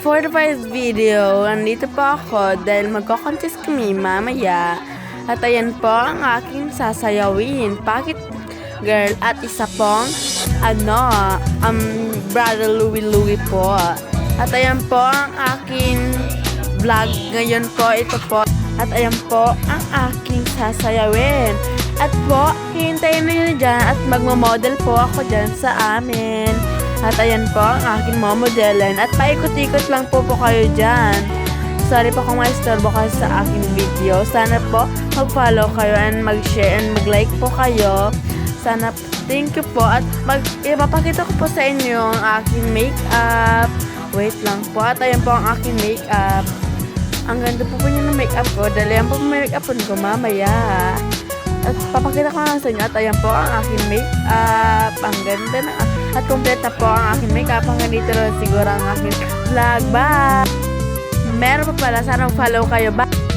For the first video, andito po ako dahil magko-contest kami mamaya. At ayan po ang aking sasayawin. Bakit girl? At isa pong, Brother Louie po. At ayan po ang aking vlog ngayon po. Ito po. At ayan po ang aking sasayawin. At po, hintayin nyo dyan at magmamodel po ako dyan sa amin. At ayan po ang aking momodelin. At paikot-ikot lang po kayo dyan. Sorry po kung maistorbo kayo sa aking video. Sana po mag-follow kayo and mag-share and mag-like po kayo. Sana thank you po. At ipapakita ko po sa inyo ang aking makeup. Wait lang po. At ayan po ang aking makeup. Ang ganda po niya ng makeup ko. Dahil yan po may makeup ko mamaya. At papakita ko nga sa inyo. At ayan po ang aking makeup. Ang ganda na. At complete na po ang aking makeup. Hanggang dito lang siguro ang aking vlog. Bye! Meron pa pala. Sana follow kayo. Bye!